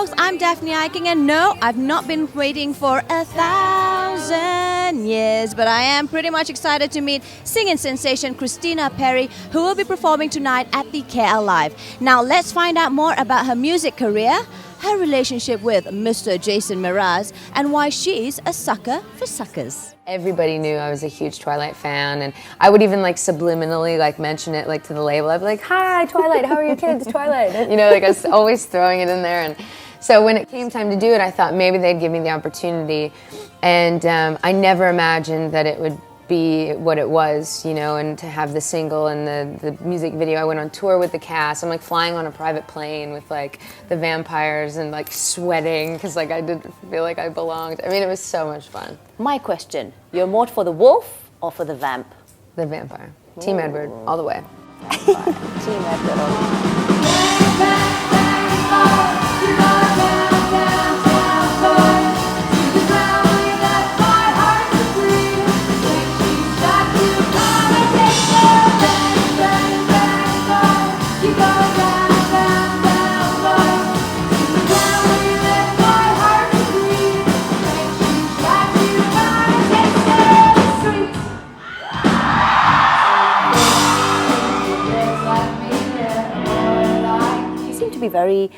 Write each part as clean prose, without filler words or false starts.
folks, I'm Daphne Iking, and no, I've not been waiting for 1,000 years, but I am pretty much excited to meet singing sensation Christina Perri, who will be performing tonight at the KL Live. Now, let's find out more about her music career, her relationship with Mr. Jason Mraz, and why she's a sucker for suckers. Everybody knew I was a huge Twilight fan, and I would even subliminally mention it to the label. I'd be like, "Hi, Twilight, how are your kids? Twilight." I was always throwing it in there. And so when it came time to do it, I thought maybe they'd give me the opportunity. And I never imagined that it would be what it was, and to have the single and the music video. I went on tour with the cast. I'm flying on a private plane with the vampires and sweating because I didn't feel like I belonged. I mean, it was so much fun. My question, you're more for the wolf or for the vamp? The vampire. Team Edward, all the way. Team Edward all the way. Be very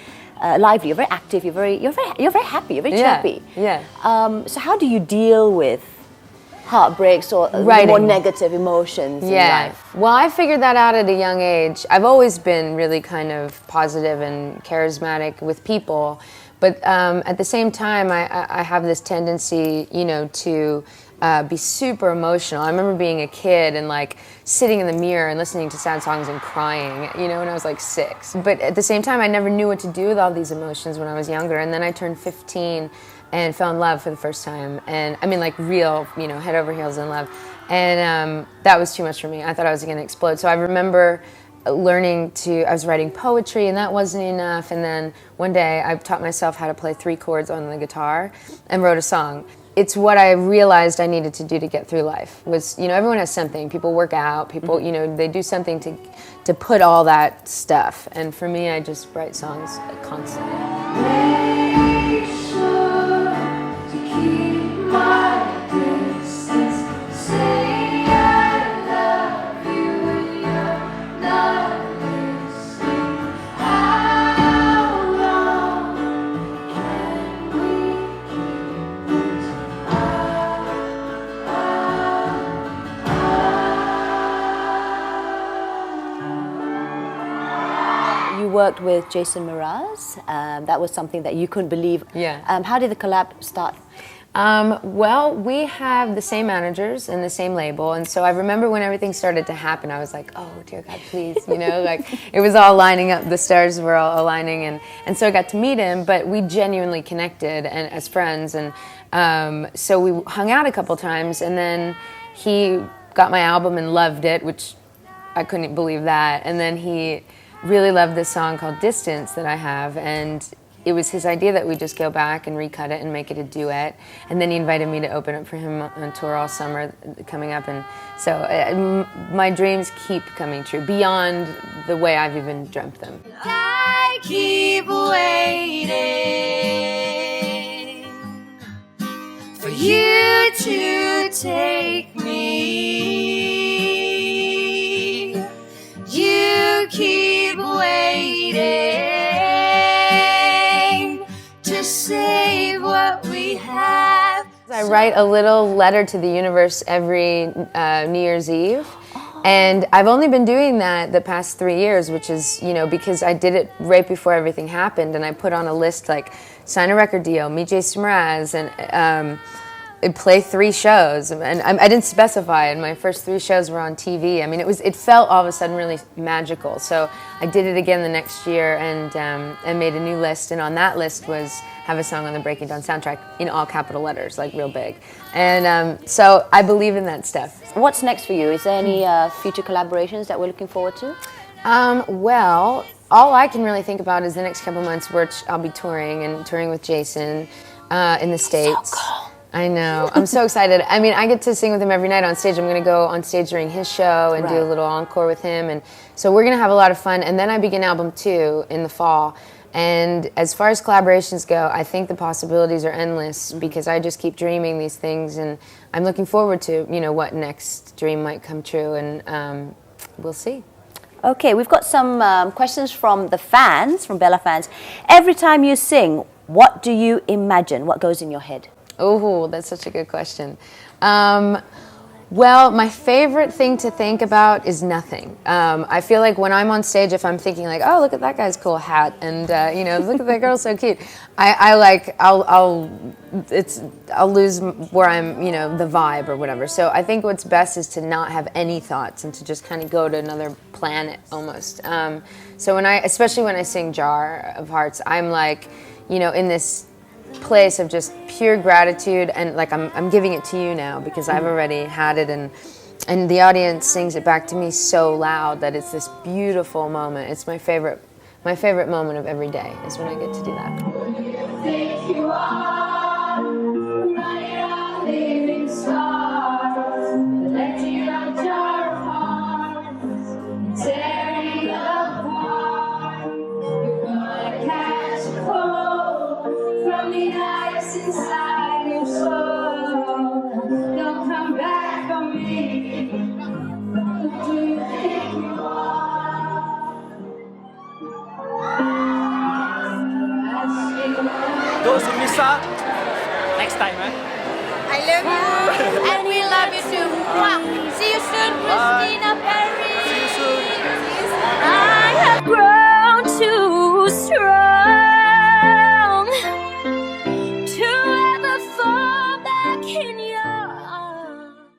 lively. You're very active. You're very happy. You're very chirpy. Yeah. So how do you deal with heartbreaks or more negative emotions in life? Well, I figured that out at a young age. I've always been really kind of positive and charismatic with people, but at the same time, I have this tendency, to be super emotional. I remember being a kid and sitting in the mirror and listening to sad songs and crying, when I was 6. But at the same time, I never knew what to do with all these emotions when I was younger. And then I turned 15 and fell in love for the first time. And I mean, real, head over heels in love. And that was too much for me. I thought I was going to explode. So I remember I was writing poetry, and that wasn't enough. And then one day I taught myself how to play 3 chords on the guitar and wrote a song. It's what I realized I needed to do to get through life. Was, everyone has something. People work out. People, they do something to put all that stuff. And for me, I just write songs constantly. Make sure to keep my distance. Say I love you when you're not listening. How long can we keep this? You worked with Jason Mraz. That was something that you couldn't believe. Yeah. How did the collab start? Well, we have the same managers and the same label, and so I remember when everything started to happen, I was like, oh, dear God, please, it was all lining up, the stars were all aligning, and so I got to meet him, but we genuinely connected and as friends, and so we hung out a couple times, and then he got my album and loved it, which I couldn't believe that, and then he really loved this song called Distance that I have, and it was his idea that we just go back and recut it and make it a duet. And then he invited me to open up for him on tour all summer coming up. And so my dreams keep coming true beyond the way I've even dreamt them. I keep waiting for you to take me. You keep waiting to save what we have. I write a little letter to the universe every New Year's Eve. And I've only been doing that the past 3 years, which is, because I did it right before everything happened. And I put on a list sign a record deal, meet Jason Mraz, and play 3 shows. And I didn't specify, and my first 3 shows were on TV. I mean, it felt all of a sudden really magical. So I did it again the next year and made a new list. And on that list was have a song on the Breaking Dawn soundtrack in all capital letters, real big. And so I believe in that stuff. What's next for you? Is there any future collaborations that we're looking forward to? Well, all I can really think about is the next couple months, which I'll be touring with Jason in the States. So cool. I know. I'm so excited. I mean, I get to sing with him every night on stage. I'm going to go on stage during his show and do a little encore with him. And so we're going to have a lot of fun. And then I begin album 2 in the fall. And as far as collaborations go, I think the possibilities are endless because I just keep dreaming these things, and I'm looking forward to, you know, what next dream might come true, and we'll see. Okay, we've got some questions from the fans, from Bella fans. Every time you sing, what do you imagine? What goes in your head? Oh, that's such a good question. Well, my favorite thing to think about is nothing. I feel like when I'm on stage, if I'm thinking like, oh, look at that guy's cool hat, and you know, look at that girl, so cute. I'll lose where I'm, you know, the vibe or whatever. So I think what's best is to not have any thoughts and to just kind of go to another planet almost. So especially when I sing Jar of Hearts, I'm like, you know, in this place of just pure gratitude, and like I'm giving it to you now because I've already had it, and the audience sings it back to me so loud that it's this beautiful moment. It's my favorite moment of every day is when I get to do that. Think you are running out, leaving stars, collecting a jar of hearts, tearing apart. You're gonna catch a cold from the ice inside your soul. Don't come back on me. Who do you think you are? Those who miss out, next time,